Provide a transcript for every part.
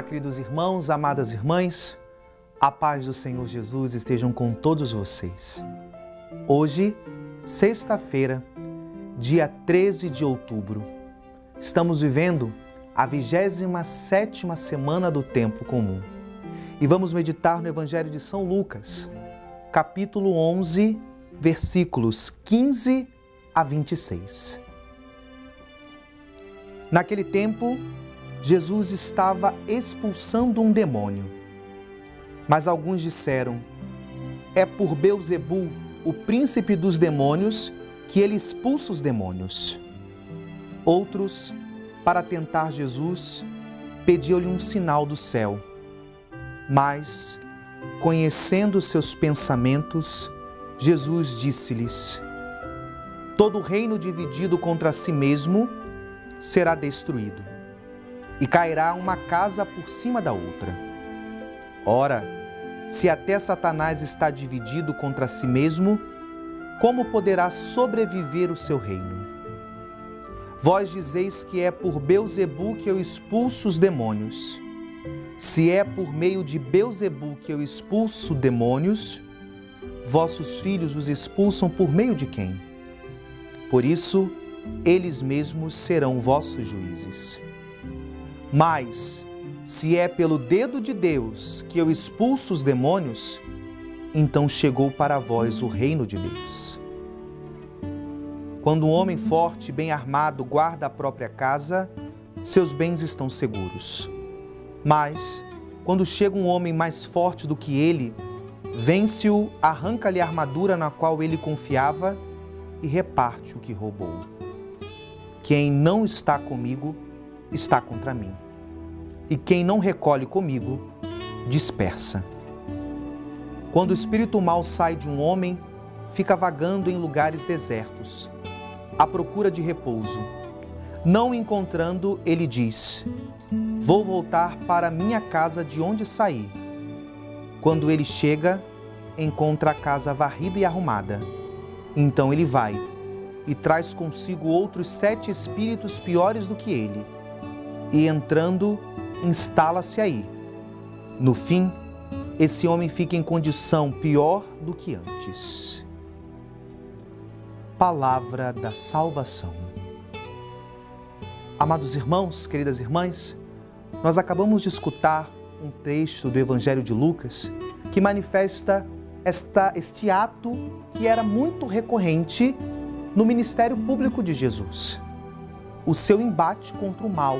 queridos irmãos, amadas irmãs, a paz do Senhor Jesus estejam com todos vocês. Hoje, sexta-feira, dia 13 de outubro, estamos vivendo a 27ª semana do tempo comum e vamos meditar no Evangelho de São Lucas, capítulo 11, versículos 15 a 26. Naquele tempo, Jesus estava expulsando um demônio. Mas alguns disseram: é por Beelzebul, o príncipe dos demônios, que ele expulsa os demônios. Outros, para tentar Jesus, pediam-lhe um sinal do céu. Mas, conhecendo seus pensamentos, Jesus disse-lhes: todo reino dividido contra si mesmo será destruído, e cairá uma casa por cima da outra. Ora, se até Satanás está dividido contra si mesmo, como poderá sobreviver o seu reino? Vós dizeis que é por Beelzebul que eu expulso os demônios. Se é por meio de Beelzebul que eu expulso demônios, vossos filhos os expulsam por meio de quem? Por isso, eles mesmos serão vossos juízes. Mas, se é pelo dedo de Deus que eu expulso os demônios, então chegou para vós o reino de Deus. Quando um homem forte, bem armado, guarda a própria casa, seus bens estão seguros. Mas, quando chega um homem mais forte do que ele, vence-o, arranca-lhe a armadura na qual ele confiava e reparte o que roubou. Quem não está comigo, está contra mim. E quem não recolhe comigo, dispersa. Quando o espírito mau sai de um homem, fica vagando em lugares desertos, à procura de repouso. Não encontrando, ele diz: vou voltar para minha casa de onde saí. Quando ele chega, encontra a casa varrida e arrumada. Então ele vai e traz consigo outros 7 espíritos piores do que ele. E entrando, instala-se aí. No fim, esse homem fica em condição pior do que antes. Palavra da salvação. Amados irmãos, queridas irmãs, nós acabamos de escutar um texto do Evangelho de Lucas que manifesta este ato que era muito recorrente no ministério público de Jesus. O seu embate contra o mal,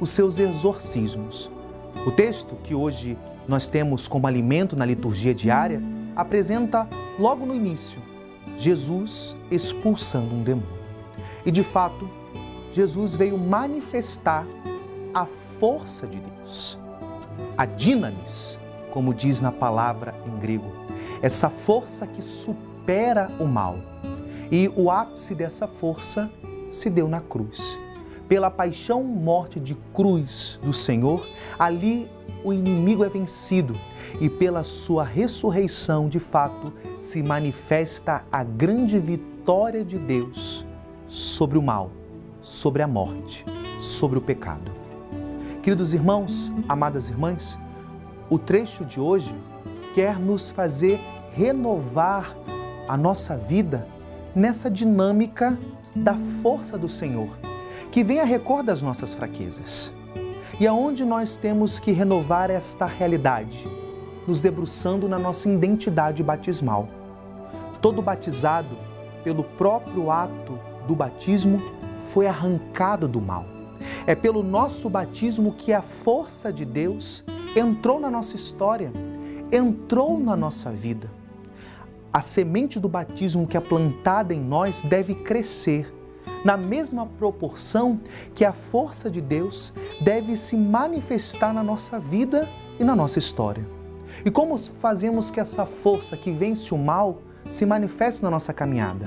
os seus exorcismos. O texto que hoje nós temos como alimento na liturgia diária apresenta logo no início Jesus expulsando um demônio. E de fato, Jesus veio manifestar a força de Deus, a dinamis, como diz na palavra em grego, essa força que supera o mal. E o ápice dessa força se deu na cruz. Pela paixão, morte de cruz do Senhor, ali o inimigo é vencido e pela sua ressurreição, de fato, se manifesta a grande vitória de Deus sobre o mal, sobre a morte, sobre o pecado. Queridos irmãos, amadas irmãs, o trecho de hoje quer nos fazer renovar a nossa vida nessa dinâmica da força do Senhor, que vem a recor das nossas fraquezas. E aonde nós temos que renovar esta realidade? Nos debruçando na nossa identidade batismal. Todo batizado, pelo próprio ato do batismo, foi arrancado do mal. É pelo nosso batismo que a força de Deus entrou na nossa história, entrou na nossa vida. A semente do batismo que é plantada em nós deve crescer na mesma proporção que a força de Deus deve se manifestar na nossa vida e na nossa história. E como fazemos que essa força que vence o mal se manifeste na nossa caminhada?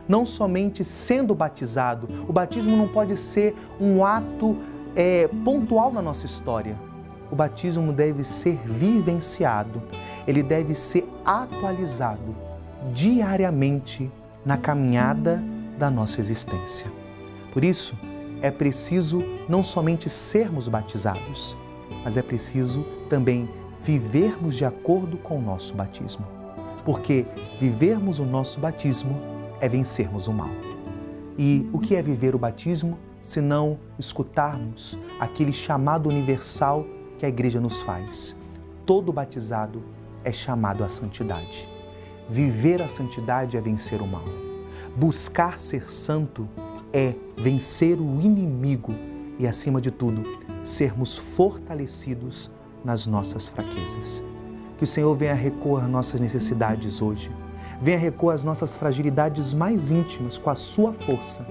Não somente sendo batizado, o batismo não pode ser um ato pontual na nossa história. O batismo deve ser vivenciado, ele deve ser atualizado diariamente na caminhada da nossa existência. Por isso, é preciso não somente sermos batizados, mas é preciso também vivermos de acordo com o nosso batismo. Porque vivermos o nosso batismo é vencermos o mal. E o que é viver o batismo, se não escutarmos aquele chamado universal que a Igreja nos faz? Todo batizado é chamado à santidade. Viver a santidade é vencer o mal. Buscar ser santo é vencer o inimigo e, acima de tudo, sermos fortalecidos nas nossas fraquezas. Que o Senhor venha recoor às nossas necessidades hoje. Venha recoor às nossas fragilidades mais íntimas com a sua força,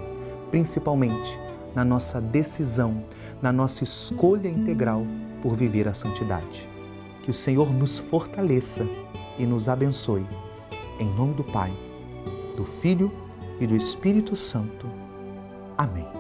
principalmente na nossa decisão, na nossa escolha integral por viver a santidade. Que o Senhor nos fortaleça e nos abençoe. Em nome do Pai, do Filho e do Espírito Santo. Amém.